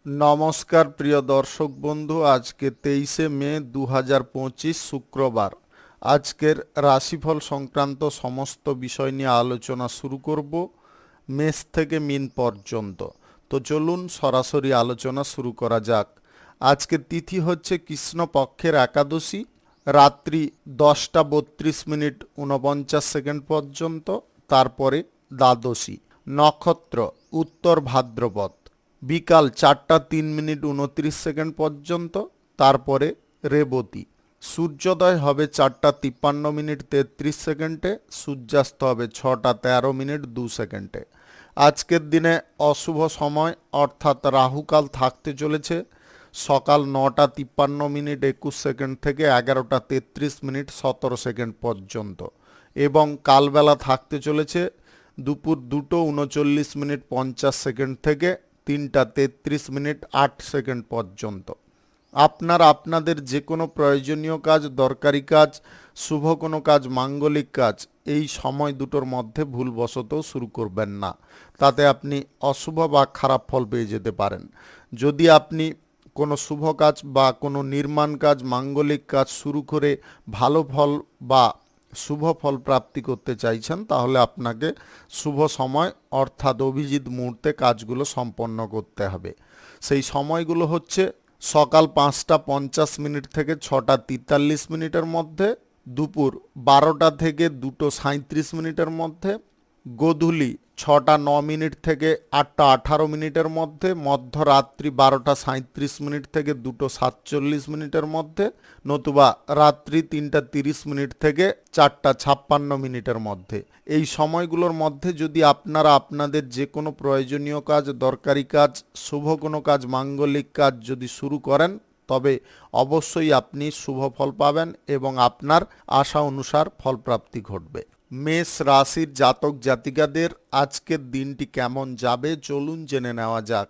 নমস্কার প্রিয় দর্শক বন্ধু, আজকে 23শে মে 2025 শুক্রবার। আজকের রাশিফল সংক্রান্ত সমস্ত বিষয় নিয়ে আলোচনা শুরু করব মেষ থেকে মিন পর্যন্ত। তো চলুন সরাসরি আলোচনা শুরু করা যাক। আজকে তিথি হচ্ছে কৃষ্ণপক্ষের একাদশী, রাত্রি 10:32 পর্যন্ত, তারপরে দ্বাদশী। নক্ষত্র উত্তর ভাদ্রপদ, বিকাল 4:03 পর্যন্ত, তারপরে রেবতী। সূর্যোদয় হবে 4:53 সূর্যাস্ত হবে 6:13 আজকের দিনে অশুভ সময় অর্থাৎ রাহুকাল থাকতে চলেছে সকাল 9:53 থেকে 11:33 পর্যন্ত, এবং কালবেলা থাকতে চলেছে দুপুর 2:39 থেকে 3:33 পর্যন্ত। আপনারা আপনাদের যে কোনো প্রয়োজনীয় কাজ, দরকারি কাজ, শুভ কোনো কাজ, মাঙ্গলিক কাজ এই সময় দুটোর মধ্যে ভুলবশত শুরু করবেন না, তাতে আপনি অশুভ বা খারাপ ফল পেয়ে যেতে পারেন। যদি আপনি কোনো শুভ কাজ বা কোনো নির্মাণ কাজ, মাঙ্গলিক কাজ শুরু করে ভালো ফল বা শুভ ফল প্রাপ্তি করতে চাইছেন, তাহলে আপনাকে শুভ সময় অর্থাৎ অভিজিৎ মুহূর্তে কাজগুলো সম্পন্ন করতে হবে। সেই সময়গুলো হচ্ছে সকাল 5:50 থেকে 6:43 মধ্যে, দুপুর 12টা থেকে 2:37 মধ্যে, গোধূলি 6:09 থেকে 8:18 মধ্যে, মধ্যরাত্রি 12:37 থেকে 2:47 মধ্যে, নতুবা রাত্রি 3:30 থেকে 4:56 মধ্যে। এই সময়গুলোর মধ্যে যদি আপনারা আপনাদের যে কোনো প্রয়োজনীয় কাজ, দরকারি কাজ, শুভ কোনো কাজ, মাঙ্গলিক কাজ যদি শুরু করেন, তবে অবশ্যই আপনি শুভ ফল পাবেন এবং আপনার আশা অনুসার ফলপ্রাপ্তি ঘটবে। মেষ রাশির জাতক জাতিকাদের আজকের দিনটি কেমন যাবে চলুন জেনে নেওয়া যাক।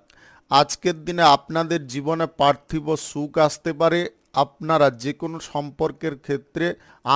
আজকের দিনে আপনাদের জীবনে পার্থিব সুখ আসতে পারে। আপনারা যে কোনো সম্পর্কের ক্ষেত্রে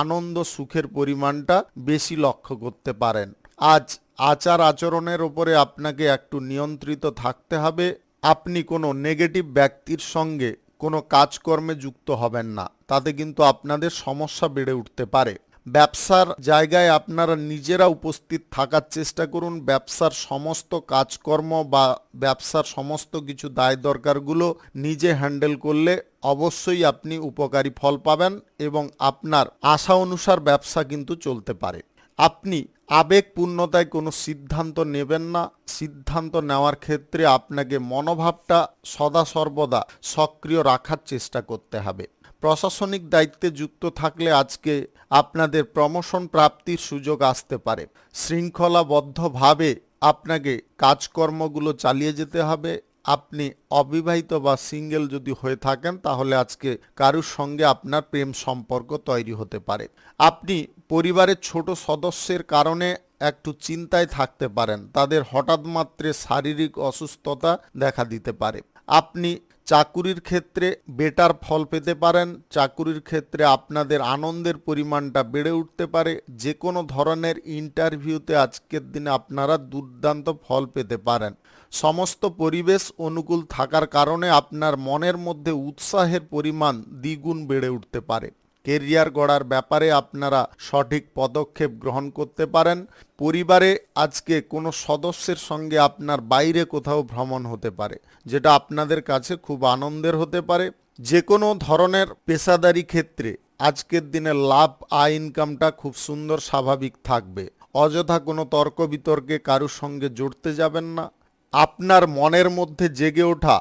আনন্দ সুখের পরিমাণটা বেশি লক্ষ্য করতে পারেন। আজ আচার আচরণের ওপরে আপনাকে একটু নিয়ন্ত্রিত থাকতে হবে। আপনি কোনো নেগেটিভ ব্যক্তির সঙ্গে কোনো কাজকর্মে যুক্ত হবেন না, তাতে কিন্তু আপনাদের সমস্যা বেড়ে উঠতে পারে। ব্যবসার জায়গায় আপনারা নিজেরা উপস্থিত থাকার চেষ্টা করুন। ব্যবসার সমস্ত কাজকর্ম বা ব্যবসার সমস্ত কিছু দায় দরকারগুলো নিজে হ্যান্ডেল করলে অবশ্যই আপনি উপকারী ফল পাবেন এবং আপনার আশা অনুসার ব্যবসা কিন্তু চলতে পারে। আপনি আবেগপূর্ণতায় কোনো সিদ্ধান্ত নেবেন না। সিদ্ধান্ত নেওয়ার ক্ষেত্রে আপনাকে মনোভাবটা সদা সর্বদা সক্রিয় রাখার চেষ্টা করতে হবে। প্রশাসনিক দায়িত্বে যুক্ত থাকলে আজকে আপনাদের প্রমোশন প্রাপ্তির সুযোগ আসতে পারে। শৃঙ্খলাবদ্ধভাবে আপনাকে কাজকর্মগুলো চালিয়ে যেতে হবে। আপনি অবিবাহিত বা সিঙ্গেল যদি হয়ে থাকেন, তাহলে আজকে কারুর সঙ্গে আপনার প্রেম সম্পর্ক তৈরি হতে পারে। আপনি পরিবারের ছোট সদস্যের কারণে একটু চিন্তায় থাকতে পারেন। তাদের হঠাৎ মাত্রে শারীরিক অসুস্থতা দেখা দিতে পারে। আপনি চাকুরির ক্ষেত্রে বেটার ফল পেতে পারেন। চাকুরির ক্ষেত্রে আপনাদের আনন্দের পরিমাণটা বেড়ে উঠতে পারে। যে কোনো ধরনের ইন্টারভিউতে আজকের দিনে আপনারা দুর্দান্ত ফল পেতে পারেন। সমস্ত পরিবেশ অনুকূল থাকার কারণে আপনার মনের মধ্যে উৎসাহের পরিমাণ দ্বিগুণ বেড়ে উঠতে পারে। কেরিয়ার গড়ার ব্যাপারে আপনারা সঠিক পদক্ষেপ গ্রহণ করতে পারেন। পরিবারে আজকে কোনো সদস্যের সঙ্গে আপনার বাইরে কোথাও ভ্রমণ হতে পারে, যেটা আপনাদের কাছে খুব আনন্দের হতে পারে। যে কোনো ধরনের পেশাদারি ক্ষেত্রে আজকের দিনে লাভ আয় ইনকামটা খুব সুন্দর স্বাভাবিক থাকবে। অযথা কোনো তর্ক বিতর্কে কারুর সঙ্গে জড়তে যাবেন না। আপনার মনের মধ্যে জেগে ওঠা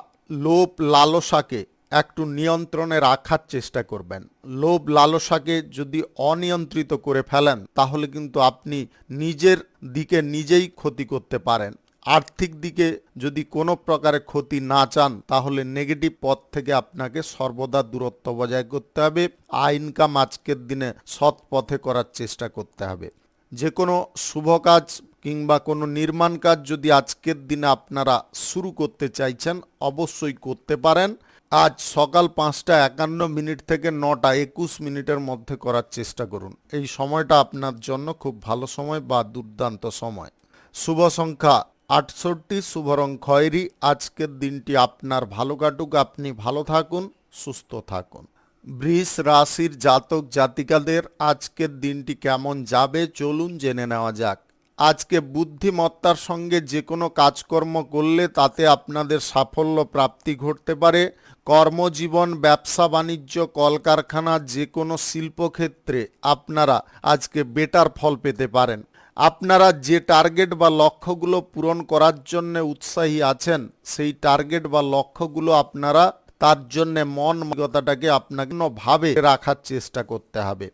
লোভ লালসাকে একটু নিয়ন্ত্রণে রাখার চেষ্টা করবেন। লোভ লালসাকে যদি অনিয়ন্ত্রিত করে ফেলেন, তাহলে কিন্তু আপনি নিজের দিকে নিজেই ক্ষতি করতে পারেন। আর্থিক দিকে যদি কোনো প্রকারে ক্ষতি না চান, তাহলে নেগেটিভ পথ থেকে আপনাকে সর্বদা দূরত্ব বজায় করতে হবে। আয় ইনকাম আজকের দিনে সৎ পথে করার চেষ্টা করতে হবে। যে কোনো শুভ কাজ কিংবা কোনো নির্মাণ কাজ যদি আজকের দিনে আপনারা শুরু করতে চাইছেন, অবশ্যই করতে পারেন। আজ সকাল 5:51 থেকে 9:21 মধ্যে করার চেষ্টা করুন। এই সময়টা আপনার জন্য খুব ভালো সময় বা দুর্দান্ত সময়। শুভ সংখ্যা 68, শুভ রং খয়েরি। আজকের দিনটি আপনার ভালো কাটুক, আপনি ভালো থাকুন, সুস্থ থাকুন। বৃষ রাশির জাতক জাতিকাদের আজকের দিনটি কেমন যাবে চলুন জেনে নেওয়া যাক। আজকে বুদ্ধিমত্তার সঙ্গে যে কোনো কাজকর্ম করলে তাতে আপনাদের সাফল্য প্রাপ্তি ঘটতে পারে। কর্মজীবন, ব্যবসা বাণিজ্য, কলকারখানা, যে কোনো শিল্পক্ষেত্রে আপনারা আজকে বেটার ফল পেতে পারেন। আপনারা যে টার্গেট বা লক্ষ্যগুলো পূরণ করার জন্য উৎসাহী আছেন, সেই টার্গেট বা লক্ষ্যগুলো আপনারা তার জন্য মানসিকতাটাকে আপনাকে ভাবে রাখার চেষ্টা করতে হবে।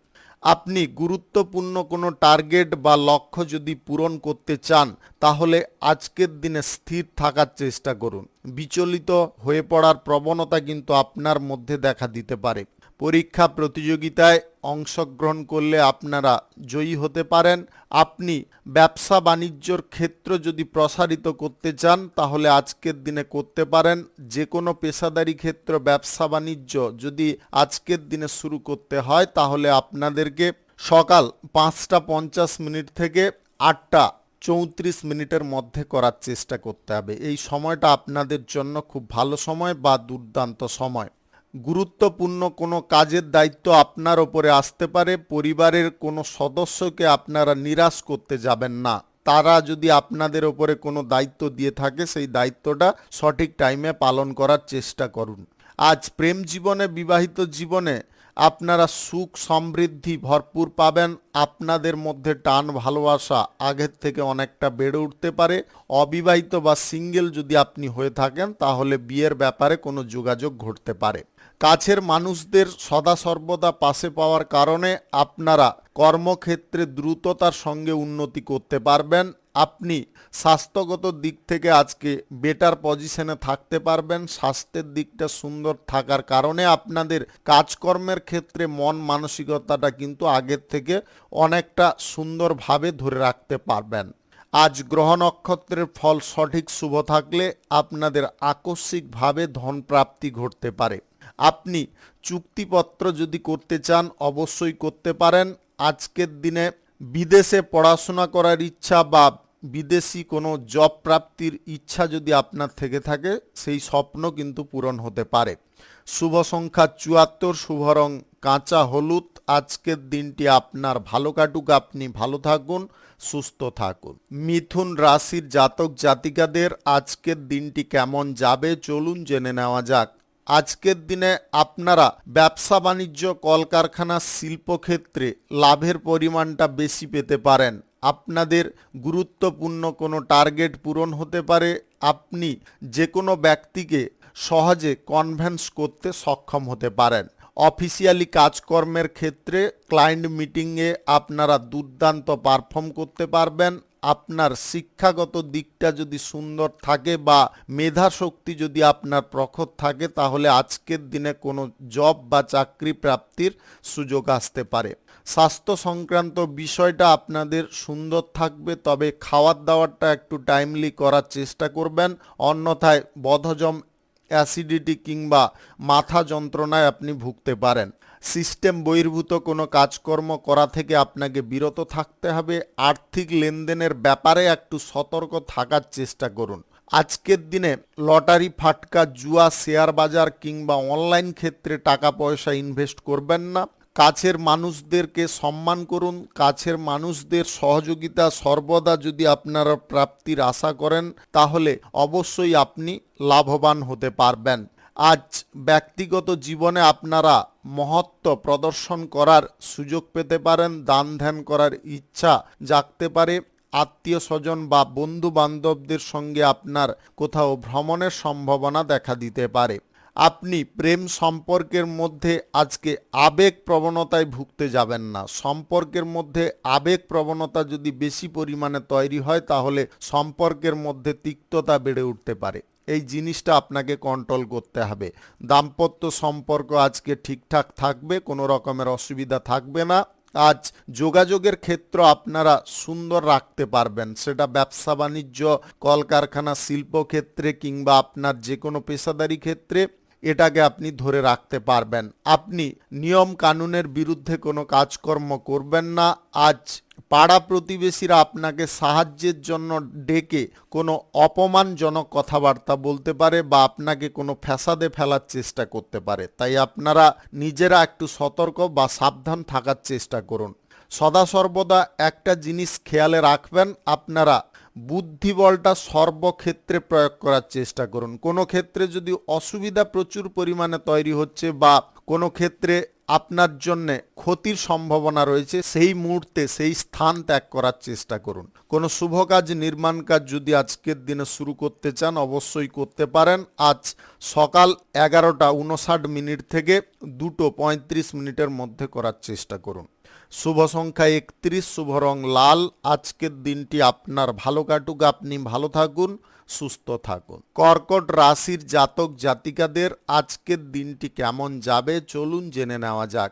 আপনি গুরুত্বপূর্ণ কোনো টার্গেট বা লক্ষ্য যদি পূরণ করতে চান, তাহলে আজকের দিনে স্থির থাকার চেষ্টা করুন। বিচলিত হয়ে পড়ার প্রবণতা কিন্তু আপনার মধ্যে দেখা দিতে পারে। পরীক্ষা প্রতিযোগিতায় অংশগ্রহণ করলে আপনারা জয়ী হতে পারেন। আপনি ব্যবসা বাণিজ্যর ক্ষেত্র যদি প্রসারিত করতে চান, তাহলে আজকের দিনে করতে পারেন। যে কোনো পেশাদারি ক্ষেত্র, ব্যবসা বাণিজ্য যদি আজকের দিনে শুরু করতে হয়, তাহলে আপনাদেরকে সকাল 5:50 থেকে 8:34 মধ্যে করার চেষ্টা করতে হবে। এই সময়টা আপনাদের জন্য খুব ভালো সময় বা দুর্দান্ত সময়। গুরুত্বপূর্ণ কোনো কাজের দায়িত্ব আপনার ওপরে আসতে পারে। পরিবারের কোনো সদস্যকে আপনারা নিরাশ করতে যাবেন না। তারা যদি আপনাদের ওপরে কোনো দায়িত্ব দিয়ে থাকে, সেই দায়িত্বটা সঠিক টাইমে পালন করার চেষ্টা করুন। আজ প্রেম জীবনে, বিবাহিত জীবনে আপনারা সুখ সমৃদ্ধি ভরপুর পাবেন। আপনাদের মধ্যে টান ভালোবাসা আগের থেকে অনেকটা বেড়ে উঠতে পারে। অবিবাহিত বা সিঙ্গেল যদি আপনি হয়ে থাকেন, তাহলে বিয়ের ব্যাপারে কোনো যোগাযোগ ঘটতে পারে। কাছের মানুষদের সদা সর্বদা পাশে পাওয়ার কারণে আপনারা কর্মক্ষেত্রে দ্রুততার সঙ্গে উন্নতি করতে পারবেন। আপনি স্বাস্থ্যগত দিক থেকে আজকে বেটার পজিশনে থাকতে পারবেন। স্বাস্থ্যের দিকটা সুন্দর থাকার কারণে আপনাদের কাজকর্মের ক্ষেত্রে মন মানসিকতাটা কিন্তু আগের থেকে অনেকটা সুন্দরভাবে ধরে রাখতে পারবেন। আজ গ্রহ নক্ষত্রের ফল সঠিক শুভ থাকলে আপনাদের আকস্মিকভাবে ধন প্রাপ্তি ঘটতে পারে। আপনি চুক্তিপত্র যদি করতে চান, অবশ্যই করতে পারেন। আজকের দিনে বিদেশে পড়াশোনা করার ইচ্ছা বা বিদেশি কোনো জব প্রাপ্তির ইচ্ছা যদি আপনার থেকে থাকে, সেই স্বপ্ন কিন্তু পূরণ হতে পারে। শুভ সংখ্যা 74, শুভ রং কাঁচা হলুদ। আজকের দিনটি আপনার ভালো কাটুক, আপনি ভালো থাকুন, সুস্থ থাকুন। মিথুন রাশির জাতক জাতিকাদের আজকের দিনটি কেমন যাবে চলুন জেনে নেওয়া যাক। আজকের দিনে আপনারা ব্যবসা বাণিজ্য, কলকারখানা, শিল্পক্ষেত্রে লাভের পরিমাণটা বেশি পেতে পারেন। আপনাদের গুরুত্বপূর্ণ কোনো টার্গেট পূরণ হতে পারে। আপনি যে কোনো ব্যক্তিকে সহজে কনভিন্স করতে সক্ষম হতে পারেন। অফিসিয়ালি কাজকর্মের ক্ষেত্রে ক্লায়েন্ট মিটিংয়ে আপনারা দুর্দান্ত পারফর্ম করতে পারবেন। আপনার শিক্ষাগত দিকটা যদি সুন্দর থাকে বা মেধা শক্তি যদি আপনার প্রখর থাকে, তাহলে আজকের দিনে কোনো জব বা চাকরি প্রাপ্তির সুযোগ আসতে পারে। স্বাস্থ্য সংক্রান্ত বিষয়টা আপনাদের সুন্দর থাকবে, তবে খাওয়ার দাওয়ারটা একটু টাইমলি করার চেষ্টা করবেন। অন্যথায় বদহজম, অ্যাসিডিটি কিংবা মাথা যন্ত্রণায় আপনি ভুগতে পারেন। সিস্টেম বহির্ভূত কোনো কাজকর্ম করা থেকে আপনাকে বিরত থাকতে হবে। আর্থিক লেনদেনের ব্যাপারে একটু সতর্ক থাকার চেষ্টা করুন। আজকের দিনে লটারি, ফাটকা, জুয়া, শেয়ার বাজার কিংবা অনলাইন ক্ষেত্রে টাকা পয়সা ইনভেস্ট করবেন না। কাছের মানুষদেরকে সম্মান করুন। কাছের মানুষদের সহযোগিতা সর্বদা যদি আপনারা প্রাপ্তির আশা করেন, তাহলে অবশ্যই আপনি লাভবান হতে পারবেন। আজ ব্যক্তিগত জীবনে আপনারা মহত্ব প্রদর্শন করার সুযোগ পেতে পারেন। দান ধ্যান করার ইচ্ছা জাগতে পারে। আত্মীয় স্বজন বা বন্ধু বান্ধবদের সঙ্গে আপনার কোথাও ভ্রমণের সম্ভাবনা দেখা দিতে পারে। আপনি প্রেম সম্পর্কের মধ্যে আজকে আবেগ প্রবণতায় ভুগতে যাবেন না। সম্পর্কের মধ্যে আবেগ প্রবণতা যদি বেশি পরিমাণে তৈরি হয়, তাহলে সম্পর্কের মধ্যে তিক্ততা বেড়ে উঠতে পারে। এই জিনিসটা আপনাকে কন্ট্রোল করতে হবে। দাম্পত্য সম্পর্ক আজকে ঠিকঠাক থাকবে, কোনো রকমের অসুবিধা থাকবে না। আজ যোগাযোগের ক্ষেত্র আপনারা সুন্দর রাখতে পারবেন, সেটা ব্যবসা বাণিজ্য, কলকারখানা, শিল্পক্ষেত্রে কিংবা আপনার যে কোনো পেশাদারি ক্ষেত্রে। এটাকে আপনি ধরে রাখতে পারবেন। আপনি নিয়ম কানুনের বিরুদ্ধে কোনো কাজকর্ম করবেন না। আজ পাড়া প্রতিবেশীরা আপনাকে সাহায্যের জন্য ডেকে কোনো অপমানজনক কথাবার্তা বলতে পারে বা আপনাকে কোনো ফ্যাসাদে ফেলার চেষ্টা করতে পারে। তাই আপনারা নিজেরা একটু সতর্ক বা সাবধান থাকার চেষ্টা করুন। সদা সর্বদা একটা জিনিস খেয়ালে রাখবেন, আপনারা বুদ্ধিবলটা সর্বক্ষেত্রে প্রয়োগ করার চেষ্টা করুন। কোনো ক্ষেত্রে যদি অসুবিধা প্রচুর পরিমাণে তৈরি হচ্ছে বা কোনো ক্ষেত্রে আপনার জন্য ক্ষতির সম্ভাবনা রয়েছে, সেই মুহূর্তে সেই স্থান ত্যাগ করার চেষ্টা করুন। কোনো শুভ কাজ, নির্মাণ কাজ যদি আজকের দিনে শুরু করতে চান অবশ্যই করতে পারেন। আজ সকাল 11:59 থেকে 2:35 মধ্যে করার চেষ্টা করুন। শুভ সংখ্যা 31, শুভ রং লাল। আজকের দিনটি আপনার ভালো কাটুক, আপনি ভালো থাকুন, সুস্থ থাকুন। কর্কট রাশির জাতক জাতিকাদের আজকের দিনটি কেমন যাবে চলুন জেনে নেওয়া যাক।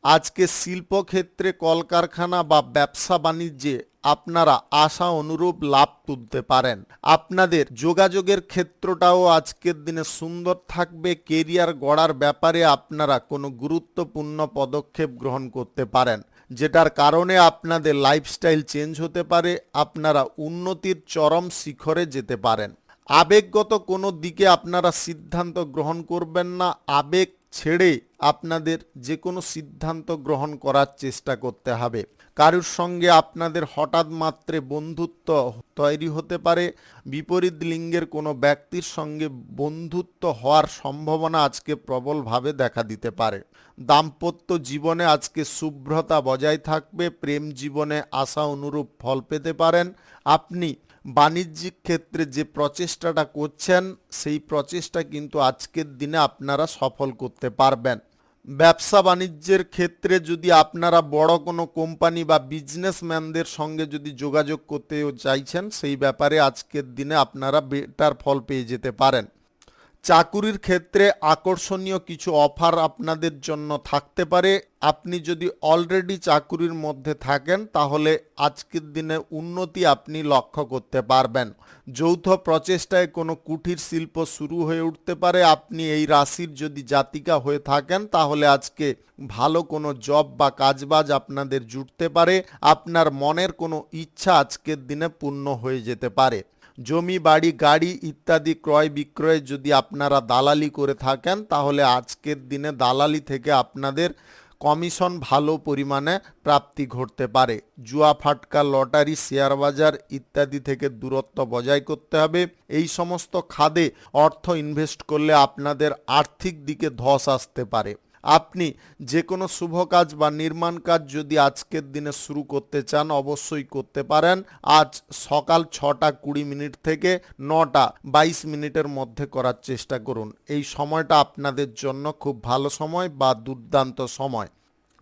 আজকে শিল্পক্ষেত্রে, কলকারখানা বা ব্যবসা বাণিজ্যে আপনারা আশা অনুরূপ লাভ তুলতে পারেন। আপনাদের যোগাযোগের ক্ষেত্রটাও আজকের দিনে সুন্দর থাকবে। কেরিয়ার গড়ার ব্যাপারে আপনারা কোনো গুরুত্বপূর্ণ পদক্ষেপ গ্রহণ করতে পারেন, যেটার কারণে আপনাদের লাইফস্টাইল চেঞ্জ হতে পারে। আপনারা উন্নতির চরম শিখরে যেতে পারেন। আবেগগত কোনো দিকে আপনারা সিদ্ধান্ত গ্রহণ করবেন না। আবেগ ছেড়ে আপনাদের যে কোনো সিদ্ধান্ত গ্রহণ করার চেষ্টা করতে হবে। কারুর সঙ্গে আপনাদের হঠাৎ মাত্রে বন্ধুত্ব তৈরি হতে পারে। বিপরীত লিঙ্গের কোনো ব্যক্তির সঙ্গে বন্ধুত্ব হওয়ার সম্ভাবনা আজকে প্রবলভাবে দেখা দিতে পারে। দাম্পত্য জীবনে আজকে শুভ্রতা বজায় থাকবে। প্রেম জীবনে আশা অনুরূপ ফল পেতে পারেন। আপনি বাণিজ্যিক ক্ষেত্রে যে প্রচেষ্টাটা করছেন সেই প্রচেষ্টা কিন্তু আজকের দিনে আপনারা সফল করতে পারবেন। ব্যবসা বাণিজ্যের ক্ষেত্রে যদি আপনারা বড় কোনো কোম্পানি বা বিজনেসম্যানদের সঙ্গে যদি যোগাযোগ করতে চাইছেন, সেই ব্যাপারে আজকের দিনে আপনারা বেটার ফল পেয়ে যেতে পারেন। চাকুরির ক্ষেত্রে আকর্ষণীয় কিছু অফার আপনাদের জন্য থাকতে পারে। আপনি যদি অলরেডি চাকুরির মধ্যে থাকেন তাহলে আজকের দিনে উন্নতি আপনি লক্ষ্য করতে পারবেন। যৌথ প্রচেষ্টায় কোনো কুটির শিল্প শুরু হয়ে উঠতে পারে। আপনি এই রাশির যদি জাতিকা হয়ে থাকেন তাহলে আজকে ভালো কোনো জব বা কাজবাজ আপনাদের জুটতে পারে। আপনার মনের কোনো ইচ্ছা আজকের দিনে পূর্ণ হয়ে যেতে পারে। জমি, বাড়ি, গাড়ি ইত্যাদি ক্রয় বিক্রয়ে যদি আপনারা দালালি করে থাকেন তাহলে আজকের দিনে দালালি থেকে আপনাদের কমিশন ভালো পরিমাণে প্রাপ্তি ঘটতে পারে। জুয়া, ফাটকা, লটারি, শেয়ার বাজার ইত্যাদি থেকে দূরত্ব বজায় করতে হবে। এই সমস্ত খাতে অর্থ ইনভেস্ট করলে আপনাদের আর্থিক দিকে ধস আসতে পারে। আপনি যে কোনো শুভ কাজ বা নির্মাণ কাজ যদি আজকের দিনে শুরু করতে চান অবশ্যই করতে পারেন। আজ সকাল 6:20 থেকে 9:22 মধ্যে করার চেষ্টা করুন। এই সময়টা আপনাদের জন্য খুব ভালো সময় বা দুর্দান্ত সময়।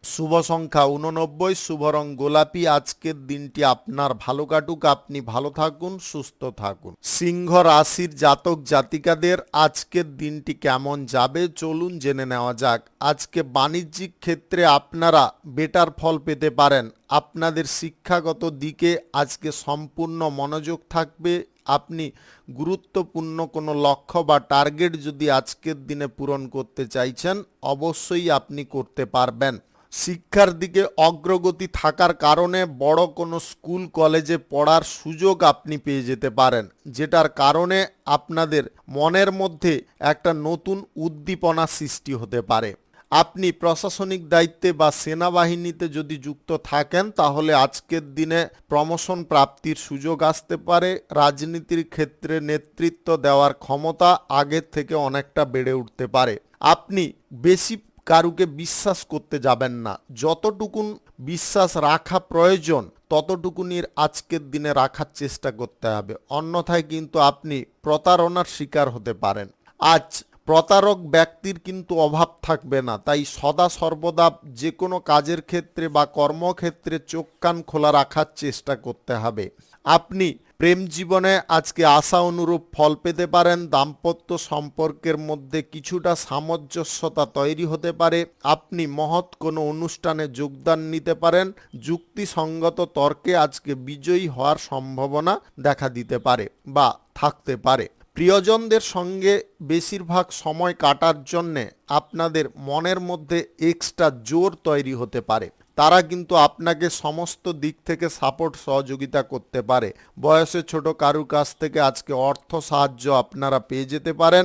শুভ সংখ্যা 89, শুভ রং গোলাপি। আজকের দিনটি আপনার ভালো কাটুক, আপনি ভালো থাকুন, সুস্থ থাকুন। সিংহ রাশির জাতক জাতিকাদের আজকের দিনটি কেমন যাবে চলুন জেনে নেওয়া যাক। আজকে বাণিজ্যিক ক্ষেত্রে আপনারা বেটার ফল পেতে পারেন। আপনাদের শিক্ষাগত দিকে আজকে সম্পূর্ণ মনোযোগ থাকবে। আপনি গুরুত্বপূর্ণ কোনো লক্ষ্য বা টার্গেট যদি আজকের দিনে পূরণ করতে চাইছেন অবশ্যই আপনি করতে পারবেন। শিক্ষার দিকে অগ্রগতি থাকার কারণে বড় কোনো স্কুল কলেজে পড়ার সুযোগ আপনি পেয়ে যেতে পারেন, যেটার কারণে আপনাদের মনের মধ্যে একটা নতুন উদ্দীপনা সৃষ্টি হতে পারে। আপনি প্রশাসনিক দায়িত্বে বা সেনাবাহিনীতে যদি যুক্ত থাকেন তাহলে আজকের দিনে প্রমোশন প্রাপ্তির সুযোগ আসতে পারে। রাজনীতির ক্ষেত্রে নেতৃত্ব দেওয়ার ক্ষমতা আগের থেকে অনেকটা বেড়ে উঠতে পারে। আপনি বেশি কারুকে বিশ্বাস করতে যাবেন না। যতটুকুন বিশ্বাস রাখা প্রয়োজন ততটুকুনির আজকের দিনে রাখার চেষ্টা করতে হবে, অন্যথায় কিন্তু আপনি প্রতারণার শিকার হতে পারেন। আজ প্রতারক ব্যক্তির কিন্তু অভাব থাকবে না, তাই সদা সর্বদা যে কোনো কাজের ক্ষেত্রে বা কর্মক্ষেত্রে চোখ কান খোলা রাখার চেষ্টা করতে হবে। আপনি প্রেম জীবনে আজকে আশা অনুরূপ ফল পেতে পারেন। দাম্পত্য সম্পর্কের মধ্যে কিছুটা সামঞ্জস্যতা তৈরি হতে পারে। আপনি মহৎ কোনো অনুষ্ঠানে যোগদান নিতে পারেন। যুক্তিসঙ্গত তর্কে আজকে বিজয়ী হওয়ার সম্ভাবনা দেখা দিতে পারে বা থাকতে পারে। প্রিয়জনদের সঙ্গে বেশিরভাগ সময় কাটার জন্যে আপনাদের মনের মধ্যে এক্সট্রা জোর তৈরি হতে পারে। তারা কিন্তু আপনাকে সমস্ত দিক থেকে সাপোর্ট সহযোগিতা করতে পারে। বয়সে ছোট কারুর কাছ থেকে আজকে অর্থ সাহায্য আপনারা পেয়ে যেতে পারেন।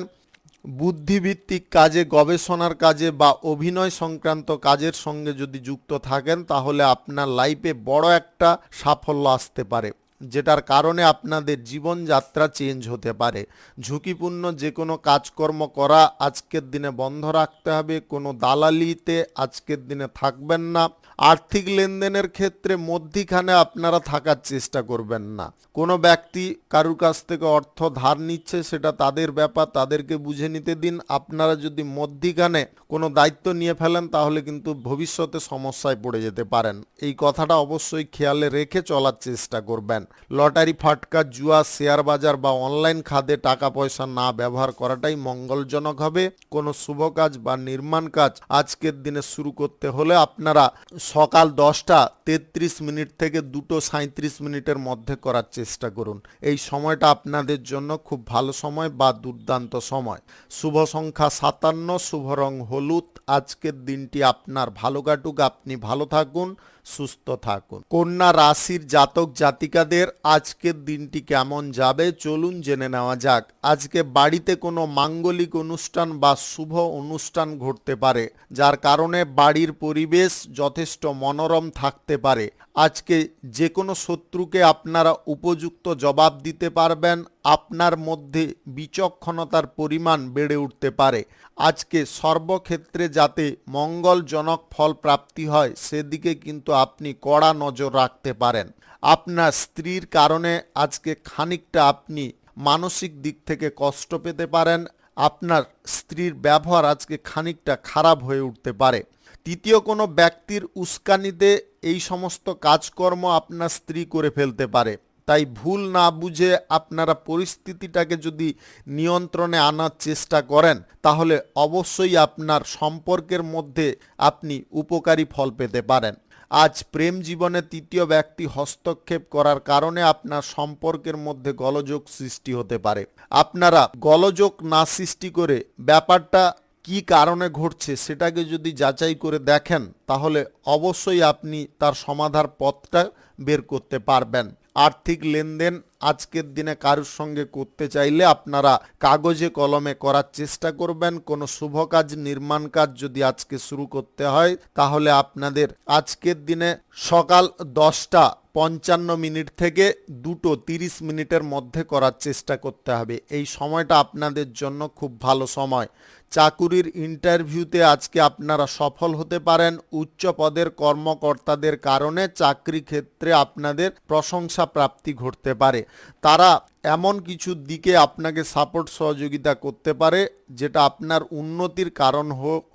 বুদ্ধিভিত্তিক কাজে, গবেষণার কাজে বা অভিনয় সংক্রান্ত কাজের সঙ্গে যদি যুক্ত থাকেন তাহলে আপনার লাইফে বড় একটা সাফল্য আসতে পারে, যেটার কারণে আপনাদের জীবনযাত্রা চেঞ্জ হতে পারে। ঝুঁকিপূর্ণ যে কোনো কাজকর্ম করা আজকের দিনে বন্ধ রাখতে হবে। কোনো দালালিতে আজকের দিনে থাকবেন না। আর্থিক লেনদেনের ক্ষেত্রে মধ্যিখানে আপনারা থাকার চেষ্টা করবেন না। কোনো ব্যক্তি কারুর কাছ থেকে অর্থ ধার নিচ্ছে, সেটা তাদের ব্যাপার, তাদেরকে বুঝে নিতে দিন। আপনারা যদি মধ্যিখানে কোনো দায়িত্ব নিয়ে ফেলেন তাহলে কিন্তু ভবিষ্যতে সমস্যায় পড়ে যেতে পারেন। এই কথাটা অবশ্যই খেয়ালে রেখে চলার চেষ্টা করবেন। লটারি, ফাটকা, জুয়া, শেয়ার বাজার বা অনলাইন খাতে টাকা পয়সা না ব্যবহার করাটাই মঙ্গলজনক হবে। কোনো শুভ কাজ বা নির্মাণ কাজ আজকের দিনে শুরু করতে হলে আপনারা সকাল 10:33 থেকে 2:37 মধ্যে করার চেষ্টা করুন। এই সময়টা আপনাদের জন্য খুব ভালো সময় বা দুর্দান্ত সময়। শুভ সংখ্যা 57, শুভ রং হলুদ। আজকের দিনটি আপনার ভালো কাটুক, আপনি ভালো থাকুন, সুস্থ থাকুন। কন্যা রাশির জাতক জাতিকাদের আজকের দিনটি কেমন যাবে চলুন জেনে নেওয়া যাক। আজকে বাড়িতে কোনো মাঙ্গলিক অনুষ্ঠান বা শুভ অনুষ্ঠান ঘটতে পারে, যার কারণে বাড়ির পরিবেশ যথেষ্ট মনোরম থাকতে পারে। আজকে যে কোনো শত্রুকে আপনারা উপযুক্ত জবাব দিতে পারবেন। আপনার মধ্যে বিচক্ষণতার পরিমাণ বেড়ে উঠতে পারে। আজকে সর্বক্ষেত্রে যাতে মঙ্গলজনক ফল প্রাপ্তি হয় সেদিকে কিন্তু আপনি কড়া নজর রাখতে পারেন। আপনার স্ত্রীর কারণে আজকে খানিকটা আপনি মানসিক দিক থেকে কষ্ট পেতে পারেন। আপনার স্ত্রীর ব্যবহার আজকে খানিকটা খারাপ হয়ে উঠতে পারে। তৃতীয় কোনো ব্যক্তির উস্কানিতে এই সমস্ত কাজকর্ম আপনার স্ত্রী করে ফেলতে পারে। তাই ভুল না বুঝে আপনারা পরিস্থিতিটাকে যদি নিয়ন্ত্রণে আনার চেষ্টা করেন তাহলে অবশ্যই আপনার সম্পর্কের মধ্যে আপনি উপকারী ফল পেতে পারেন। আজ প্রেম জীবনে তৃতীয় ব্যক্তি হস্তক্ষেপ করার কারণে আপনার সম্পর্কের মধ্যে গোলযোগ সৃষ্টি হতে পারে। আপনারা গোলযোগ না সৃষ্টি করে ব্যাপারটা কি কারণে ঘটছে সেটাকে যদি যাচাই করে দেখেন তাহলে অবশ্যই আপনি তার সমাধার পথটা বের করতে পারবেন। আর্থিক লেনদেন আজকের দিনে কারোর সঙ্গে করতে চাইলে আপনারা কাগজে কলমে করার চেষ্টা করবেন। কোনো শুভ কাজ, নির্মাণ কাজ যদি আজকে শুরু করতে হয় তাহলে আপনাদের আজকের দিনে সকাল 10:55 থেকে 2:30 মধ্যে করার চেষ্টা করতে হবে। এই সময়টা আপনাদের জন্য খুব ভালো সময়। চাকুরির ইন্টারভিউতে আজকে আপনারা সফল হতে পারেন। উচ্চ পদের কর্মকর্তাদের কারণে চাকরি ক্ষেত্রে আপনাদের প্রশংসা প্রাপ্তি ঘটতে পারে। তারা এমন কিছু দিকে আপনাকে সাপোর্ট সহযোগিতা করতে পারে যেটা আপনার উন্নতির কারণ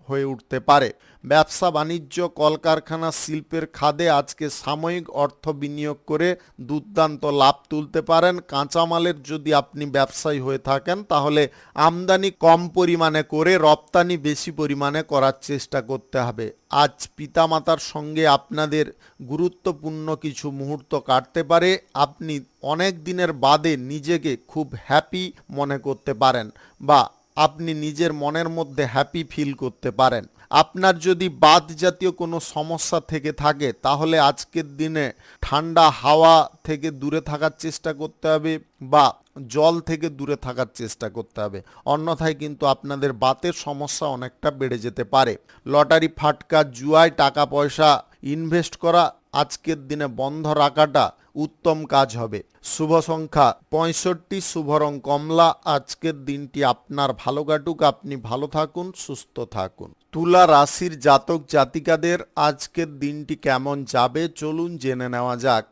হয়ে উঠতে পারে। ব্যবসা বাণিজ্য, কলকারখানা, শিল্পের খাদে আজকে সাময়িক অর্থ বিনিয়োগ করে দুর্দান্ত লাভ তুলতে পারেন। কাঁচামালের যদি আপনি ব্যবসায়ী হয়ে থাকেন তাহলে আমদানি কম পরিমাণে করে রপ্তানি বেশি পরিমাণে করার চেষ্টা করতে হবে। আজ পিতামাতার সঙ্গে আপনাদের গুরুত্বপূর্ণ কিছু মুহূর্ত কাটতে পারে। আপনি অনেক দিনের বাদে নিজেকে খুব হ্যাপি মনে করতে পারেন বা আপনি নিজের মনের মধ্যে হ্যাপি ফিল করতে পারেন। আপনার যদি বাত জাতীয় কোনো সমস্যা থেকে থাকে তাহলে আজকের দিনে ঠান্ডা হাওয়া থেকে দূরে থাকার চেষ্টা করতে হবে বা জল থেকে দূরে থাকার চেষ্টা করতে হবে, অন্যথায় কিন্তু আপনাদের বাতের সমস্যা অনেকটা বেড়ে যেতে পারে। লটারি, ফাটকা, জুয়ায় টাকা পয়সা ইনভেস্ট করা আজকের দিনে বন্ধ রাখাটা উত্তম কাজ হবে। শুভ সংখ্যা 65, শুভ রং কমলা। আজকের দিনটি আপনার ভালো কাটুক, আপনি ভালো থাকুন, সুস্থ থাকুন। তুলা রাশির জাতক জাতিকাদের আজকের দিনটি কেমন যাবে চলুন জেনে নেওয়া যাক।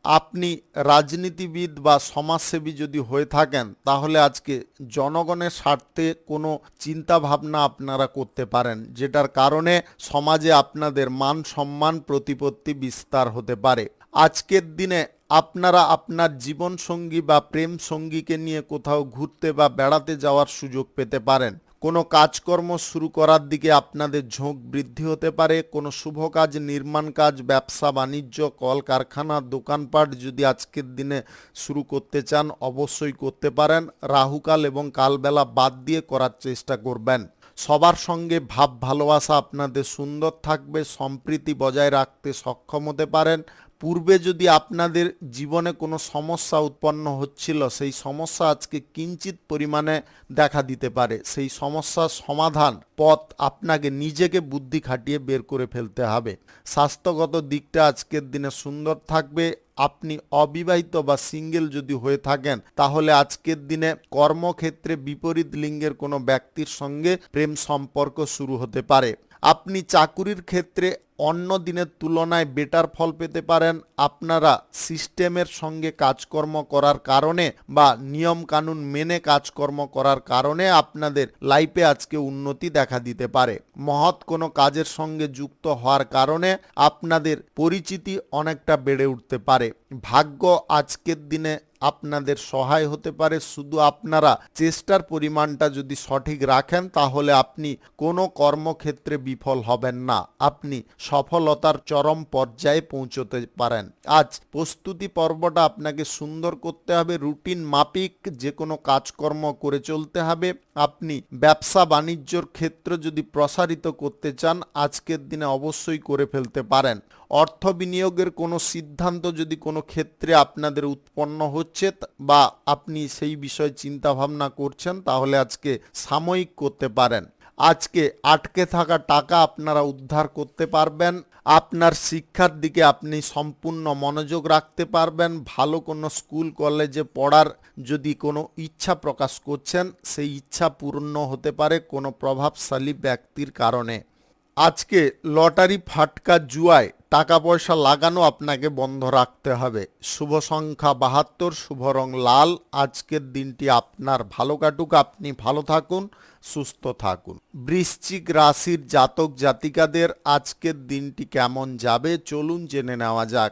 আপনি রাজনীতিবিদ বা সমাজসেবী যদি হয়ে থাকেন তাহলে আজকে জনগণের স্বার্থে কোনো চিন্তা ভাবনা আপনারা করতে পারেন, যেটার কারণে সমাজে আপনাদের মান সম্মান প্রতিপত্তি বিস্তার হতে পারে। আজকের দিনে আপনারা আপনার জীবন সঙ্গী বা প্রেম সঙ্গীকে নিয়ে কোথাও ঘুরতে বা বেড়াতে যাওয়ার সুযোগ পেতে পারেন। কোনো কাজকর্ম শুরু করার দিকে আপনাদের ঝোঁক বৃদ্ধি হতে পারে। কোনো শুভ কাজ, নির্মাণ কাজ, ব্যবসা বাণিজ্য, কলকারখানা, দোকানপাট যদি আজকের দিনে শুরু করতে চান অবশ্যই করতে পারেন। রাহুকাল এবং কালবেলা বাদ দিয়ে করার চেষ্টা করবেন। সবার সঙ্গে ভাব ভালোবাসা আপনাদের সুন্দর থাকবে, সম্প্রীতি বজায় রাখতে সক্ষম হতে পারেন। পূর্বে যদি আপনাদের জীবনে কোনো সমস্যা উৎপন্ন হচ্ছিল, সেই সমস্যা আজকে কিঞ্চিত পরিমাণে দেখা দিতে পারে। সেই সমস্যার সমাধান পথ আপনাকে নিজেকে বুদ্ধি খাটিয়ে বের করে ফেলতে হবে। স্বাস্থ্যগত দিকটা আজকের দিনে সুন্দর থাকবে। আপনি অবিবাহিত বা সিঙ্গেল যদি হয়ে থাকেন তাহলে আজকের দিনে কর্মক্ষেত্রে বিপরীত লিঙ্গের কোনো ব্যক্তির সঙ্গে প্রেম সম্পর্ক শুরু হতে পারে। আপনি চাকুরির ক্ষেত্রে অন্য দিনের তুলনায় বেটার ফল পেতে পারেন। আপনারা সিস্টেমের সঙ্গে কাজকর্ম করার কারণে বা নিয়ম কানুন মেনে কাজকর্ম করার কারণে আপনাদের লাইফে আজকে উন্নতি দেখা দিতে পারে। মহৎ কোনো কাজের সঙ্গে যুক্ত হওয়ার কারণে আপনাদের পরিচিতি অনেকটা বেড়ে উঠতে পারে। ভাগ্য আজকের দিনে আপনাদের সহায় হতে পারে। শুধু আপনারা চেষ্টার পরিমাণটা যদি সঠিক রাখেন তাহলে আপনি কোনো কর্মক্ষেত্রে বিফল হবেন না, আপনি সফলতার চরম পর্যায়ে পৌঁছতে পারেন। আজ প্রস্তুতি পর্বটা আপনাকে সুন্দর করতে হবে, রুটিন মাফিক যে কোনো কাজকর্ম করে চলতে হবে। আপনি ব্যবসা বাণিজ্যর ক্ষেত্র যদি প্রসারিত করতে চান আজকের দিনে অবশ্যই করে ফেলতে পারেন। অর্থ বিনিয়োগের কোনো সিদ্ধান্ত যদি কোনো ক্ষেত্রে আপনাদের উৎপন্ন হচ্ছে বা আপনি সেই বিষয়ে চিন্তা ভাবনা করছেন তাহলে আজকে সাময়িক করতে পারেন। আজকে আটকে থাকা টাকা আপনারা উদ্ধার করতে পারবেন। আপনার শিক্ষার দিকে আপনি সম্পূর্ণ মনোযোগ রাখতে পারবেন। ভালো কোনো স্কুল কলেজে পড়ার যদি কোনো ইচ্ছা প্রকাশ করছেন সেই ইচ্ছা পূর্ণ হতে পারে কোনো প্রভাবশালী ব্যক্তির কারণে। আজকে লটারি, ফাটকা, জুয়ায় টাকা পয়সা লাগানো আপনাকে বন্ধ রাখতে হবে। শুভ সংখ্যা 72, শুভ রং লাল। আজকের দিনটি আপনার ভালো কাটুক, আপনি ভালো থাকুন, সুস্থ থাকুন। বৃশ্চিক রাশির জাতক জাতিকাদের আজকের দিনটি কেমন যাবে চলুন জেনে নেওয়া যাক।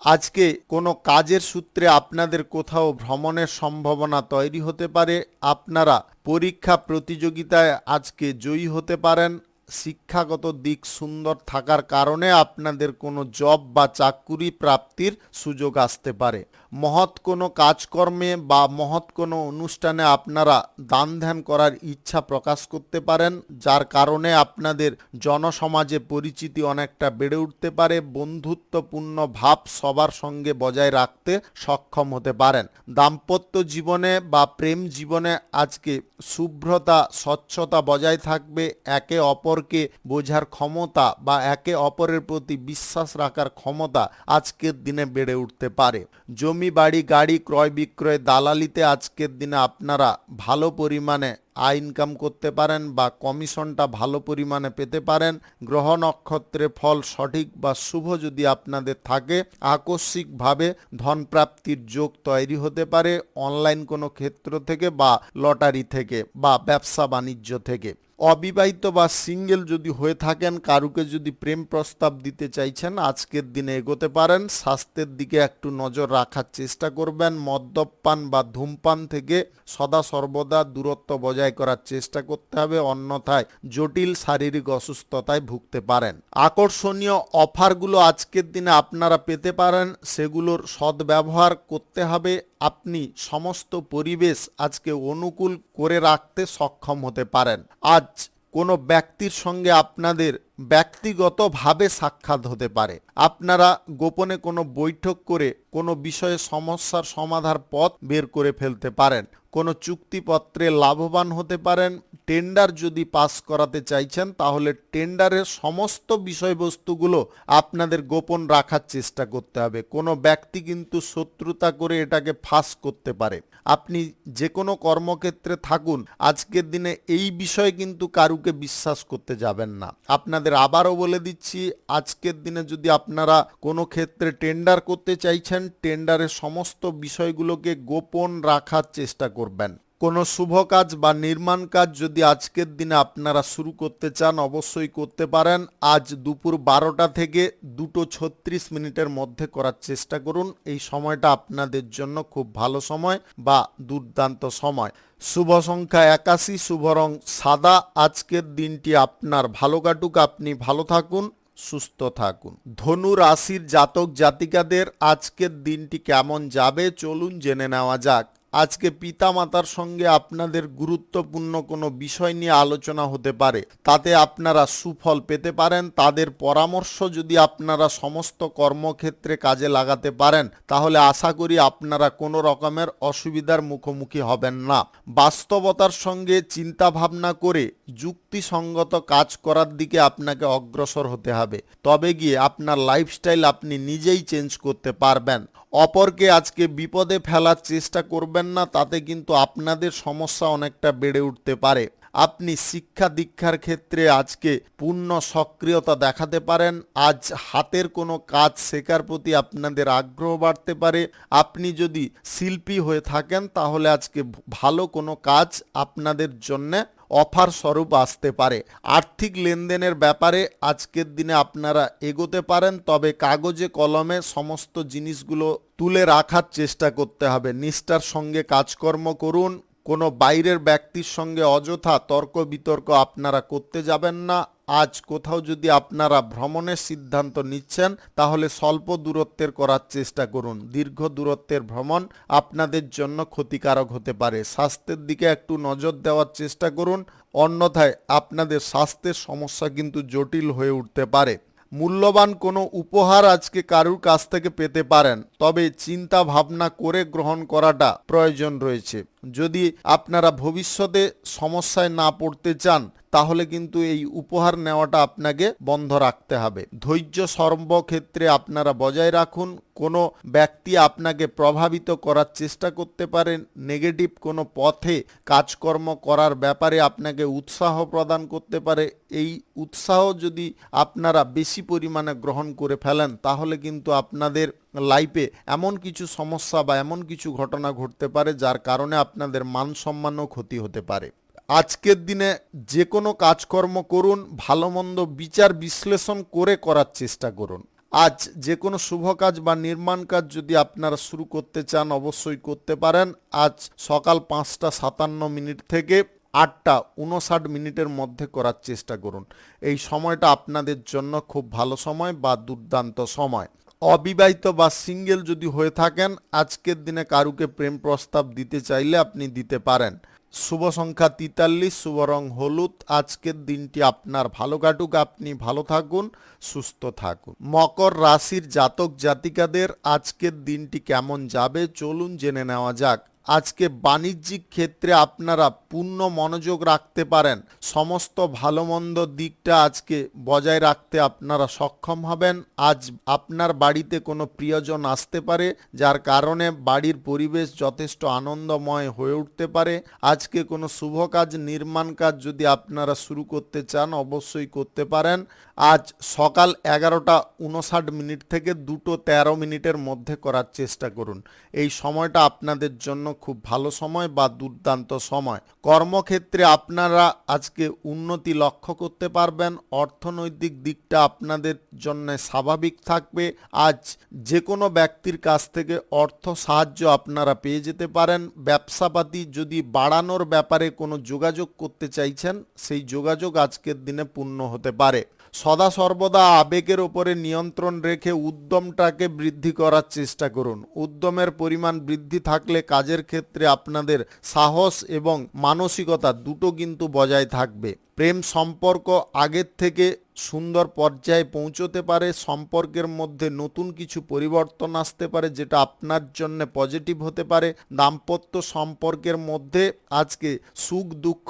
আজকে কোনো কাজের সূত্রে আপনাদের কোথাও ভ্রমণের সম্ভাবনা তৈরি হতে পারে। আপনারা পরীক্ষা প্রতিযোগিতায় আজকে জয়ী হতে পারেন। শিক্ষাগত দিক সুন্দর থাকার কারণে আপনাদের কোনো জব বা চাকুরি প্রাপ্তির সুযোগ আসতে পারে। মহৎ কোনো কাজকর্মে বা মহৎ কোনো অনুষ্ঠানে আপনারা দান ধ্যান করার ইচ্ছা প্রকাশ করতে পারেন, যার কারণে আপনাদের জনসমাজে পরিচিতি অনেকটা বেড়ে উঠতে পারে। বন্ধুত্বপূর্ণ ভাব সবার সঙ্গে বজায় রাখতে সক্ষম হতে পারেন। দাম্পত্য জীবনে বা প্রেম জীবনে আজকে শুভ্রতা, স্বচ্ছতা বজায় থাকবে। একে অপরকে বোঝার ক্ষমতা বা একে অপরের প্রতি বিশ্বাস রাখার ক্ষমতা আজকের দিনে বেড়ে উঠতে পারে। জমি বাড়ি গাড়ি ক্রয় বিক্রয় দালালিতে আজকের দিনে আপনারা ভালো পরিমাণে আয় ইনকাম করতে পারেন বা কমিশনটা ভালো পরিমাণে পেতে পারেন। গ্রহ নক্ষত্রে ফল সঠিক বা শুভ যদি আপনাদের থাকে আকস্মিকভাবে ধনপ্রাপ্তির যোগ তৈরি হতে পারে অনলাইন কোনো ক্ষেত্র থেকে বা লটারি থেকে বা ব্যবসা বাণিজ্য থেকে। অবিবাহিত বা সিঙ্গেল যদি হয়ে থাকেন কারুকে যদি প্রেম প্রস্তাব দিতে চাইছেন আজকের দিনে এগোতে পারেন। স্বাস্থ্যের দিকে একটু নজর রাখার চেষ্টা করবেন। মদ্যপান বা ধূমপান থেকে সদা সর্বদা দূরত্ব বজায় করার চেষ্টা করতে হবে, অন্যথায় জটিল শারীরিক অসুস্থতায় ভুগতে পারেন। আকর্ষণীয় অফারগুলো আজকের দিনে আপনারা পেতে পারেন, সেগুলোর সদ্ব্যবহার করতে হবে। আপনি সমস্ত পরিবেশ আজকে অনুকূল করে রাখতে সক্ষম হতে পারেন। আজ কোনো ব্যক্তির সঙ্গে আপনাদের ব্যক্তিগতভাবে সাক্ষাৎ হতে পারে। আপনারা গোপনে কোনো বৈঠক করে কোনো বিষয়ে সমস্যার সমাধার পথ বের করে ফেলতে পারেন। কোনো চুক্তিপত্রে লাভবান হতে পারেন। টেন্ডার যদি পাস করাতে চাইছেন তাহলে টেন্ডারের সমস্ত বিষয়বস্তুগুলো আপনাদের গোপন রাখার চেষ্টা করতে হবে। কোনো ব্যক্তি কিন্তু শত্রুতা করে এটাকে ফাঁস করতে পারে। আপনি যে কোনো কর্মক্ষেত্রে থাকুন আজকের দিনে এই বিষয়ে কিন্তু কারুকে বিশ্বাস করতে যাবেন না। আপনাদের আবারও বলে দিচ্ছি আজকের দিনে যদি আপনারা কোনো ক্ষেত্রে টেন্ডার করতে চাইছেন টেন্ডারের সমস্ত বিষয়গুলোকে গোপন রাখার চেষ্টা করবেন। কোনো শুভ কাজ বা নির্মাণ কাজ যদি আজকের দিনে আপনারা শুরু করতে চান অবশ্যই করতে পারেন। আজ দুপুর 12টা থেকে 2:36 মধ্যে করার চেষ্টা করুন। এই সময়টা আপনাদের জন্য খুব ভালো সময় বা দুর্দান্ত সময়। শুভ সংখ্যা 81, শুভ রং সাদা। আজকের দিনটি আপনার ভালো কাটুক, আপনি ভালো থাকুন, সুস্থ থাকুন। ধনু রাশির জাতক জাতিকাদের আজকের দিনটি কেমন যাবে চলুন জেনে নেওয়া যাক। আজকে পিতামাতার সঙ্গে আপনাদের গুরুত্বপূর্ণ কোনো বিষয় নিয়ে আলোচনা হতে পারে, তাতে আপনারা সুফল পেতে পারেন। তাদের পরামর্শ যদি আপনারা সমস্ত কর্মক্ষেত্রে কাজে লাগাতে পারেন তাহলে আশা করি আপনারা কোনো রকমের অসুবিধার মুখোমুখি হবেন না। বাস্তবতার সঙ্গে চিন্তা ভাবনা করে যুক্তিসঙ্গত কাজ করার দিকে আপনাকে অগ্রসর হতে হবে, তবে গিয়ে আপনার লাইফস্টাইল আপনি নিজেই চেঞ্জ করতে পারবেন। অপরকে আজকে বিপদে ফেলার চেষ্টা করবেন না, তাতে কিন্তু আপনাদের সমস্যা অনেকটা বেড়ে উঠতে পারে। আপনি শিক্ষা দীক্ষার ক্ষেত্রে আজকে পূর্ণ সক্রিয়তা দেখাতে পারেন। আজ হাতের কোনো কাজ শেখার প্রতি আপনাদের আগ্রহ বাড়তে পারে। আপনি যদি শিল্পী হয়ে থাকেন তাহলে আজকে ভালো কোনো কাজ আপনাদের জন্য অফার স্বরূপ আসতে পারে। আর্থিক লেনদেনের ব্যাপারে আজকের দিনে আপনারা এগোতে পারেন, তবে কাগজে কলমে সমস্ত জিনিসগুলো তুলে রাখার চেষ্টা করতে হবে। নিষ্ঠার সঙ্গে কাজকর্ম করুন। কোনো বাইরের ব্যক্তির সঙ্গে অযথা তর্ক বিতর্ক আপনারা করতে যাবেন না। আজ কোথাও যদি আপনারা ভ্রমণের সিদ্ধান্ত নিচ্ছেন তাহলে স্বল্প দূরত্বের করার চেষ্টা করুন। দীর্ঘ দূরত্বের ভ্রমণ আপনাদের জন্য ক্ষতিকারক হতে পারে। স্বাস্থ্যের দিকে একটু নজর দেওয়ার চেষ্টা করুন, অন্যথায় আপনাদের স্বাস্থ্যের সমস্যা কিন্তু জটিল হয়ে উঠতে পারে। মূল্যবান কোনো উপহার আজকে কারুর কাছ থেকে পেতে পারেন, তবে চিন্তা ভাবনা করে গ্রহণ করাটা প্রয়োজন রয়েছে। যদি আপনারা ভবিষ্যতে সমস্যায় না পড়তে চান তাহলে কিন্তু এই উপহার নেওয়াটা আপনাকে বন্ধ রাখতে হবে। ধৈর্য সর্বক্ষেত্রে আপনারা বজায় রাখুন। কোনো ব্যক্তি আপনাকে প্রভাবিত করার চেষ্টা করতে পারে, নেগেটিভ কোনো পথে কাজকর্ম করার ব্যাপারে আপনাকে উৎসাহ প্রদান করতে পারে। এই উৎসাহ যদি আপনারা বেশি পরিমাণে গ্রহণ করে ফেলেন তাহলে কিন্তু আপনাদের লাইফে এমন কিছু সমস্যা বা এমন কিছু ঘটনা ঘটতে পারে যার কারণে আপনাদের মান সম্মানও ক্ষতি হতে পারে। আজকের দিনে যে কোনো কাজকর্ম করুন, ভালো মন্দ বিচার বিশ্লেষণ করে করার চেষ্টা করুন। আজ যে কোনো শুভ কাজ বা নির্মাণ কাজ যদি আপনারা শুরু করতে চান অবশ্যই করতে পারেন। আজ সকাল 5:57 থেকে 8:59 মধ্যে করার চেষ্টা করুন। এই সময়টা আপনাদের জন্য খুব ভালো সময় বা দুর্দান্ত সময়। অবিবাহিত বা সিঙ্গেল যদি হয়ে থাকেন আজকের দিনে কারুকে প্রেম প্রস্তাব দিতে চাইলে আপনি দিতে পারেন। শুভ সংখ্যা 43, শুভ রং হলুদ। আজকের দিনটি আপনার ভালো কাটুক, আপনি ভালো থাকুন, সুস্থ থাকুন। মকর রাশির জাতক জাতিকাদের আজকের দিনটি কেমন যাবে চলুন জেনে নেওয়া যাক। আজকে বাণিজ্যিক ক্ষেত্রে আপনারা পূর্ণ মনোযোগ রাখতে পারেন। সমস্ত ভালো মন্দ দিকটা আজকে বজায় রাখতে আপনারা সক্ষম হবেন। আজ আপনার বাড়িতে কোনো প্রিয়জন আসতে পারে যার কারণে বাড়ির পরিবেশ যথেষ্ট আনন্দময় হয়ে উঠতে পারে। আজকে কোনো শুভ কাজ নির্মাণ কাজ যদি আপনারা শুরু করতে চান অবশ্যই করতে পারেন। আজ সকাল 11:59 থেকে 2:13 মধ্যে করার চেষ্টা করুন। এই সময়টা আপনাদের জন্য খুব ভালো সময় বা দুর্দান্ত সময়। কর্মক্ষেত্রে আপনারা আজকে উন্নতি লক্ষ্য করতে পারবেন। অর্থনৈতিক দিকটা আপনাদের জন্য স্বাভাবিক থাকবে। আজ যে কোনো ব্যক্তির কাছ থেকে অর্থ সাহায্য আপনারা পেয়ে যেতে পারেন। ব্যবসাপাতি যদি বাড়ানোর ব্যাপারে কোনো যোগাযোগ করতে চাইছেন সেই যোগাযোগ আজকের দিনে পূর্ণ হতে পারে। সদা সর্বদা আবেগের ওপরে নিয়ন্ত্রণ রেখে উদ্যমটাকে বৃদ্ধি করার চেষ্টা করুন। উদ্যমের পরিমাণ বৃদ্ধি থাকলে কাজের ক্ষেত্রে আপনাদের সাহস এবং মানসিকতা দুটো কিন্তু বজায় থাকবে। প্রেম সম্পর্ক আগের থেকে সুন্দর পর্যায়ে পৌঁছতে পারে। সম্পর্কের মধ্যে নতুন কিছু পরিবর্তন আসতে পারে যেটা আপনার জন্য পজিটিভ হতে পারে। দাম্পত্য সম্পর্কের মধ্যে আজকে সুখ দুঃখ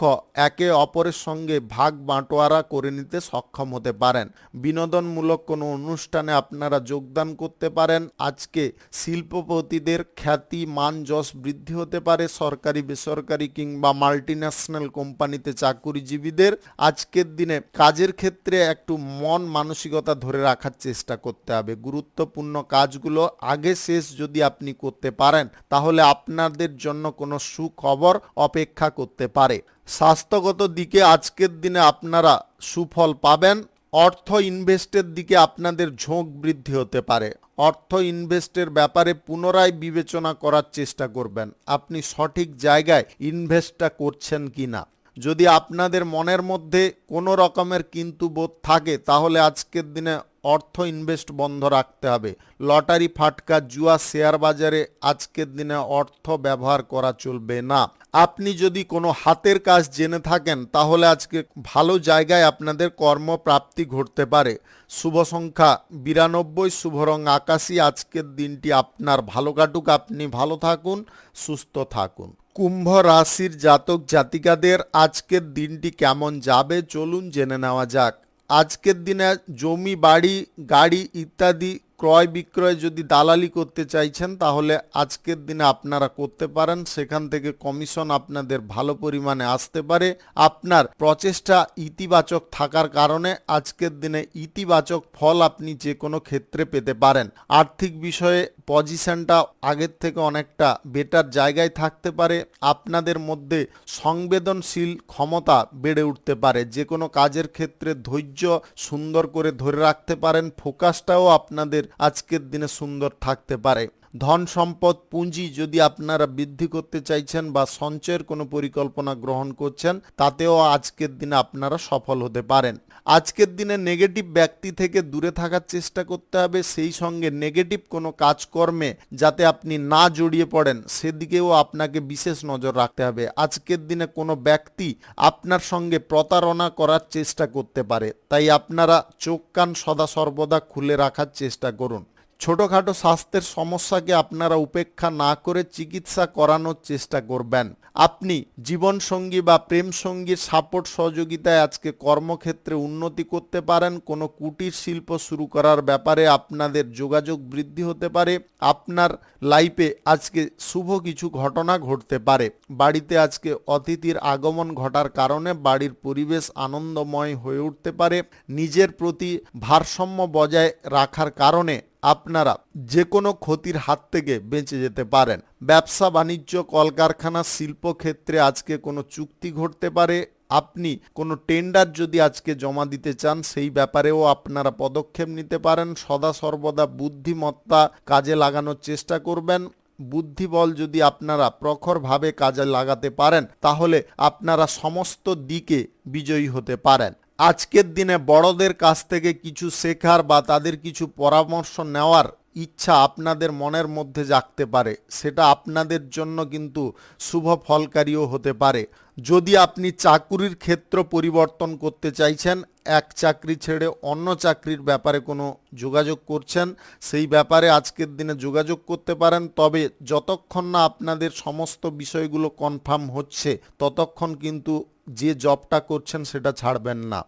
একে অপরের সঙ্গে ভাগ বাঁটোয়ারা করে নিতে সক্ষম হতে পারেন। বিনোদনমূলক কোনো অনুষ্ঠানে আপনারা যোগদান করতে পারেন। আজকে শিল্পপতিদের খ্যাতি মান যশ বৃদ্ধি হতে পারে। সরকারি বেসরকারি কিংবা মাল্টিন্যাশনাল কোম্পানিতে চাকুরিজীবীদের আজকের দিনে কাজের ক্ষেত্রে একটু মন মানসিকতা ধরে রাখার চেষ্টা করতে হবে। গুরুত্বপূর্ণ কাজগুলো আগে শেষ যদি আপনি করতে পারেন তাহলে আপনাদের জন্য কোনো সুখবর অপেক্ষা করতে পারে। স্বাস্থ্যগত দিকে আজকের দিনে আপনারা সুফল পাবেন। অর্থ ইনভেস্টের দিকে আপনাদের ঝোঁক বৃদ্ধি হতে পারে। অর্থ ইনভেস্টের ব্যাপারে পুনরায় বিবেচনা করার চেষ্টা করবেন আপনি সঠিক জায়গায় ইনভেস্টটা করছেন কিনা। যদি আপনাদের মনের মধ্যে কোনো রকমের কিন্তু বোধ থাকে তাহলে আজকের দিনে অর্থ ইনভেস্ট বন্ধ রাখতে হবে। লটারি, ফাটকা, জুয়া, শেয়ার বাজারে আজকের দিনে অর্থ ব্যবহার করা চলবে না। আপনি যদি কোনো হাতের কাজ জেনে থাকেন তাহলে আজকে ভালো জায়গায় আপনাদের কর্মপ্রাপ্তি ঘটতে পারে। শুভ সংখ্যা 92, শুভ রং আকাশী। আজকের দিনটি আপনার ভালো কাটুক, আপনি ভালো থাকুন, সুস্থ থাকুন। কুম্ভ রাশির জাতক জাতিকাদের আজকের দিনটি কেমন যাবে চলুন জেনে নেওয়া যাক। আজকের দিনে জমি, বাড়ি, গাড়ি ইত্যাদি ক্রয় বিক্রয় যদি দালালি করতে চাইছেন তাহলে আজকের দিনে আপনারা করতে পারেন। সেখান থেকে কমিশন আপনাদের ভালো পরিমাণে আসতে পারে। আপনার প্রচেষ্টা ইতিবাচক থাকার কারণে আজকের দিনে ইতিবাচক ফল আপনি যে কোনো ক্ষেত্রে পেতে পারেন। আর্থিক বিষয়ে পজিশনটা আগের থেকে অনেকটা বেটার জায়গায় থাকতে পারে। আপনাদের মধ্যে সংবেদনশীল ক্ষমতা বেড়ে উঠতে পারে। যে কোনো কাজের ক্ষেত্রে ধৈর্য সুন্দর করে ধরে রাখতে পারেন। ফোকাসটাও আপনাদের আজকের দিনে সুন্দর থাকতে পারে। ধন সম্পদ পুঁজি যদি আপনারা বৃদ্ধি করতে চাইছেন বা সঞ্চয়ের কোনো পরিকল্পনা গ্রহণ করছেন তাতেও আজকের দিনে আপনারা সফল হতে পারেন। আজকের দিনে নেগেটিভ ব্যক্তি থেকে দূরে থাকার চেষ্টা করতে হবে। সেই সঙ্গে নেগেটিভ কোনো কাজকর্মে যাতে আপনি না জড়িয়ে পড়েন সেদিকেও আপনাকে বিশেষ নজর রাখতে হবে। আজকের দিনে কোনো ব্যক্তি আপনার সঙ্গে প্রতারণা করার চেষ্টা করতে পারে, তাই আপনারা চোখ কান সদা সর্বদা খুলে রাখার চেষ্টা করুন। ছোটোখাটো স্বাস্থ্যের সমস্যাকে আপনারা উপেক্ষা না করে চিকিৎসা করানোর চেষ্টা করবেন। আপনি জীবনসঙ্গী বা প্রেম সঙ্গীর সাপোর্ট সহযোগিতায় আজকে কর্মক্ষেত্রে উন্নতি করতে পারেন। কোনো কুটির শিল্প শুরু করার ব্যাপারে আপনাদের যোগাযোগ বৃদ্ধি হতে পারে। আপনার লাইফে আজকে শুভ কিছু ঘটনা ঘটতে পারে। বাড়িতে আজকে অতিথির আগমন ঘটার কারণে বাড়ির পরিবেশ আনন্দময় হয়ে উঠতে পারে। নিজের প্রতি ভারসাম্য বজায় রাখার কারণে আপনারা যে কোনো ক্ষতির হাত থেকে বেঁচে যেতে পারেন। ব্যবসা বাণিজ্য, কলকারখানা, শিল্পক্ষেত্রে আজকে কোনো চুক্তি ঘটতে পারে। আপনি কোনো টেন্ডার যদি আজকে জমা দিতে চান সেই ব্যাপারেও আপনারা পদক্ষেপ নিতে পারেন। সদা সর্বদা বুদ্ধিমত্তা কাজে লাগানোর চেষ্টা করবেন। বুদ্ধিবল যদি আপনারা প্রখরভাবে কাজে লাগাতে পারেন তাহলে আপনারা সমস্ত দিকে বিজয়ী হতে পারেন। আজকের দিনে বড়দের কাছ থেকে কিছু শেখার বা তাদের কিছু পরামর্শ নেওয়ার ইচ্ছা আপনাদের মনের মধ্যে জাগতে পারে। সেটা আপনাদের জন্য কিন্তু শুভ ফলকারীও হতে পারে। যদি আপনি চাকুরির ক্ষেত্র পরিবর্তন করতে চাইছেন, এক চাকরি ছেড়ে অন্য চাকরির ব্যাপারে কোনো যোগাযোগ করছেন, সেই ব্যাপারে আজকের দিনে যোগাযোগ করতে পারেন। তবে যতক্ষণ না আপনাদের সমস্ত বিষয়গুলো কনফার্ম হচ্ছে ততক্ষণ কিন্তু যে জবটা করছেন সেটা ছাড়বেন না।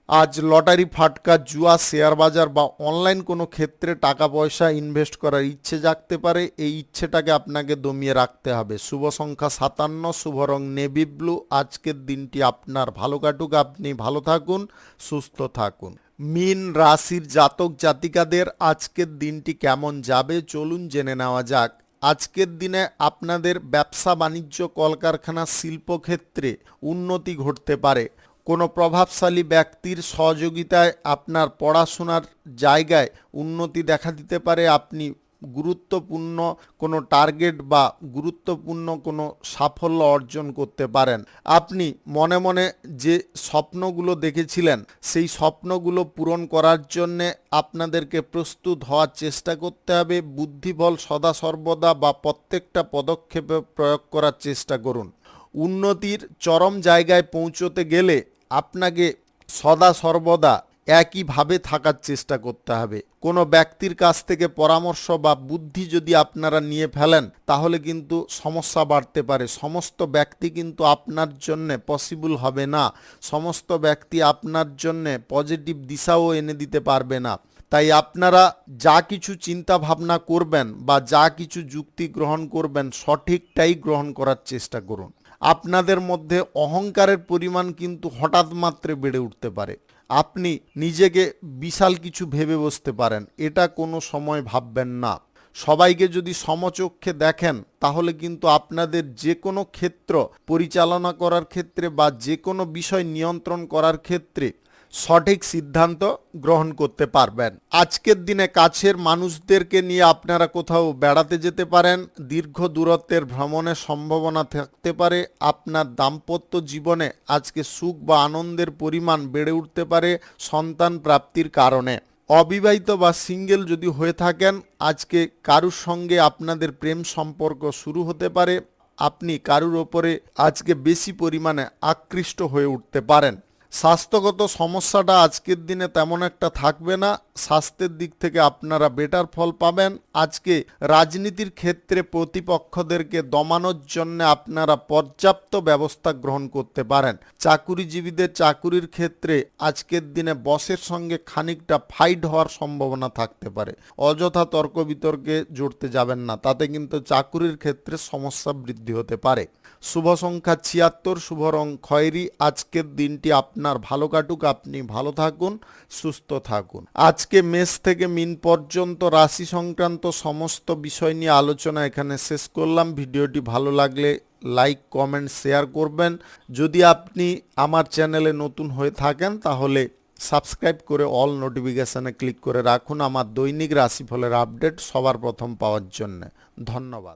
আজ লটারি, ফাটকা, জুয়া, শেয়ার বাজার বা অনলাইন কোনো ক্ষেত্রে টাকা পয়সা ইনভেস্ট করার ইচ্ছে জাগতে পারে। এই ইচ্ছেটাকে আপনাকে দমিয়ে রাখতে হবে। শুভ সংখ্যা 57, শুভ রং নেভি ব্লু। আজকের দিনটি আপনার ভালো কাটুক, আপনি ভালো থাকুন, সুস্থ থাকুন। মীন রাশির জাতক জাতিকাদের আজকের দিনটি কেমন যাবে চলুন জেনে নেওয়া যাক। আজকের দিনে আপনাদের ব্যবসা বাণিজ্য, কলকারখানা, শিল্পক্ষেত্রে উন্নতি ঘটতে পারে। কোনো প্রভাবশালী ব্যক্তির সহযোগিতায় আপনার পড়াশোনার জায়গায় উন্নতি দেখা দিতে পারে। আপনি গুরুত্বপূর্ণ কোনো টার্গেট বা গুরুত্বপূর্ণ কোনো সাফল্য অর্জন করতে পারেন। আপনি মনে মনে যে স্বপ্নগুলো দেখেছিলেন সেই স্বপ্নগুলো পূরণ করার জন্যে আপনাদেরকে প্রস্তুত হওয়ার চেষ্টা করতে হবে। বুদ্ধিবল সদা সর্বদা বা প্রত্যেকটা পদক্ষেপে প্রয়োগ করার চেষ্টা করুন। উন্নতির চরম জায়গায় পৌঁছতে গেলে আপনাকে সদা সর্বদা একইভাবে থাকার চেষ্টা করতে হবে। কোনো ব্যক্তির কাছ থেকে পরামর্শ বা বুদ্ধি যদি আপনারা নিয়ে ফেলেন তাহলে কিন্তু সমস্যা বাড়তে পারে। সমস্ত ব্যক্তি কিন্তু আপনার জন্য পসিবল হবে না। সমস্ত ব্যক্তি আপনার জন্য পজিটিভ দিশাও এনে দিতে পারবে না। তাই আপনারা যা কিছু চিন্তা ভাবনা করবেন বা যা কিছু যুক্তি গ্রহণ করবেন সঠিকটাই গ্রহণ করার চেষ্টা করুন। আপনাদের মধ্যে অহংকারের পরিমাণ কিন্তু হঠাৎ মাত্রে বেড়ে উঠতে পারে। আপনি নিজেকে বিশাল কিছু ভেবে বসতে পারেন, এটা কোনো সময় ভাববেন না। সবাইকে যদি সমচক্ষে দেখেন তাহলে কিন্তু আপনাদের যে কোনো ক্ষেত্র পরিচালনা করার ক্ষেত্রে বা যে কোনো বিষয় নিয়ন্ত্রণ করার ক্ষেত্রে সঠিক সিদ্ধান্ত গ্রহণ করতে পারবেন। আজকের দিনে কাছের মানুষদেরকে নিয়ে আপনারা কোথাও বেড়াতে যেতে পারেন, দীর্ঘ দূরত্বের ভ্রমণের সম্ভাবনা থাকতে পারে। আপনার দাম্পত্য জীবনে আজকে সুখ বা আনন্দের পরিমাণ বেড়ে উঠতে পারে সন্তান প্রাপ্তির কারণে। অবিবাহিত বা সিঙ্গেল যদি হয়ে থাকেন, আজকে কারুর সঙ্গে আপনাদের প্রেম সম্পর্ক শুরু হতে পারে। আপনি কারুর ওপরে আজকে বেশি পরিমাণে আকৃষ্ট হয়ে উঠতে পারেন। স্বাস্থ্যগত সমস্যাটা আজকের দিনে তেমন একটা থাকবে না, স্বাস্থ্যের দিক থেকে আপনারা বেটার ফল পাবেন। আজকে রাজনীতির ক্ষেত্রে প্রতিপক্ষদেরকে দমানোর জন্য আপনারা পর্যাপ্ত ব্যবস্থা গ্রহণ করতে পারেন। চাকুরিজীবীদের চাকুরির ক্ষেত্রে আজকের দিনে বসের সঙ্গে খানিকটা ফাইট হওয়ার সম্ভাবনা থাকতে পারে। অযথা তর্ক বিতর্কে জড়তে যাবেন না, তাতে কিন্তু চাকুরির ক্ষেত্রে সমস্যা বৃদ্ধি হতে পারে। শুভ সংখ্যা 76, শুভ রং খয়েরি। আজকের দিনটি আপনার ভালো কাটুক, আপনি ভালো থাকুন, সুস্থ থাকুন। আজকে মেষ থেকে মিন পর্যন্ত রাশি সংক্রান্ত সমস্ত বিষয় নিয়ে আলোচনা এখানে শেষ করলাম। ভিডিওটি ভালো লাগলে লাইক, কমেন্ট, শেয়ার করবেন। যদি আপনি আমার চ্যানেলে নতুন হয়ে থাকেন তাহলে সাবস্ক্রাইব করে অল নোটিফিকেশানে ক্লিক করে রাখুন আমার দৈনিক রাশিফলের আপডেট সবার প্রথম পাওয়ার জন্য। ধন্যবাদ।